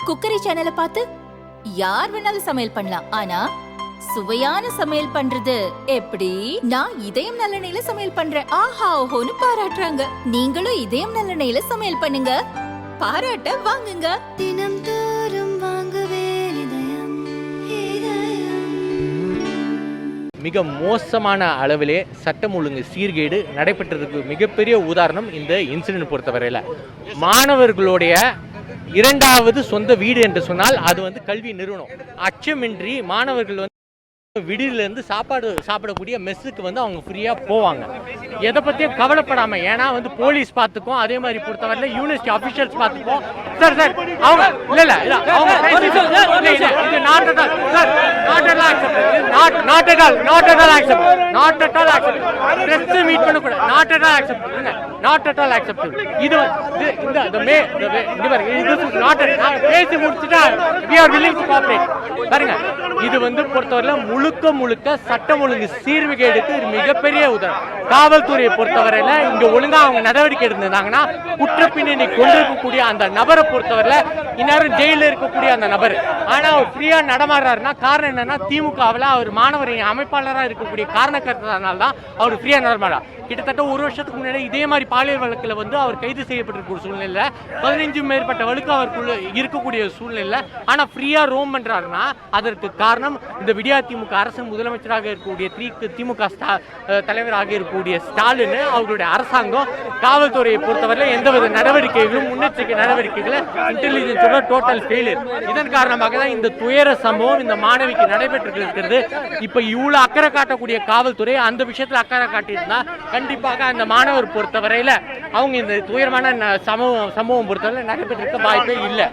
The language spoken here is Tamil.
குக்கரி சேனலை பார்த்து யார் வேணாலும் சமையல் பண்ணலாம். ஆனா சுவையான சமையல் பண்றது எப்படி? நான் இதயம் நல்லெண்ணெயில சமையல் பண்றேன். ஆஹா ஓஹோன்னு பாராட்டுறாங்க. நீங்களும் இதயம் நல்லெண்ணெயில சமையல் பண்ணுங்க, பாராட்ட வாங்குங்க. தினம் தோறும் வாங்குவே இதயம். மிக மோசமான அளவிலே சட்டம் ஒழுங்கு சீர்கேடு நடைபெற்றதுக்கு மிகப்பெரிய உதாரணம் இந்த இன்சிடென்ட் பொறுத்தவரையில். மாணவர்களுடைய இரண்டாவது சொந்த வீடு என்று சொன்னால் அது கல்வி நிறுவனம். அச்சமின்றி மாணவர்கள் விடுதியிலேருந்து சாப்பிடக்கூடிய மெஸ்ஸுக்கு அவங்க ஃப்ரீயாக போவாங்க, எதை பற்றியும் கவலைப்படாமல். ஏன்னா போலீஸ் பார்த்துக்கும், அதே மாதிரி பொறுத்தவரையில் யூனிவர்சிட்டி அஃபிஷியல்ஸ் பார்த்துக்கும். சார் சார் அவங்க இல்லை அவங்க மீட் பண்ணக்கூடாது. பேசி முடிச்சுட்டா பாருங்க, இது பொறுத்தவரையில் முழுக்க சட்டம் ஒழுங்கு சீர்கேடுக்கு மிகப்பெரிய உதாரணம். காவல்துறையை பொறுத்தவரையில இங்க ஒழுங்கா அவங்க நடவடிக்கை எடுத்திருந்தாங்கன்னா குற்ற பின்னணி கொண்டிருக்கக்கூடிய அந்த நபரை பொறுத்தவரையில இந்நேரம் ஜெயில இருக்கக்கூடிய அந்த நபர். ஆனா அவர் ஃப்ரீயா நடமாடுறாருன்னா காரணம் என்னன்னா, திமுகவில் அவர் மாணவரின் அமைப்பாளராக இருக்கக்கூடிய காரணக்கர்த்தனால தான் அவர் ஃப்ரீயா நடமாடுறார். கிட்டத்தட்ட ஒரு வருஷத்துக்கு முன்னாடி இதே மாதிரி பாலியல் வழக்கில் அவர் கைது செய்யப்பட்டிருக்க சூழ்நிலை, 15 மேற்பட்ட வழக்கு அவருக்குள்ள இருக்கக்கூடிய சூழ்நிலை. ஆனா ஃப்ரீயா ரோம் பண்றாருன்னா அதற்கு காரணம் இந்த விடியா திமுக அரசு, முதலமைச்சராக இருக்கக்கூடிய திமுக தலைவராக இருக்கக்கூடிய ஸ்டாலின் அவர்களுடைய அரசாங்கம். காவல்துறையை பொறுத்தவரையில் எந்தவித நடவடிக்கைகளும் முன்னெச்சரிக்கை நடவடிக்கைகளை இன்டெலிஜென்ஸோட டோட்டல் ஃபெயிலியர். இதன் காரணமாக தான் இந்த துயர சம்பவம் இந்த மாணவிக்கு நடைபெற்று இருக்கிறது. இப்ப இவ்வளவு அக்கறை காட்டக்கூடிய காவல்துறை அந்த விஷயத்துல அக்கறை காட்டியிருந்தா கண்டிப்பாக அந்த மாணவர் பொறுத்தவரையில அவங்க இந்த துயரமான சம்பவம் பொறுத்தவரை நடைபெற்றிருக்க வாய்ப்பே இல்லை.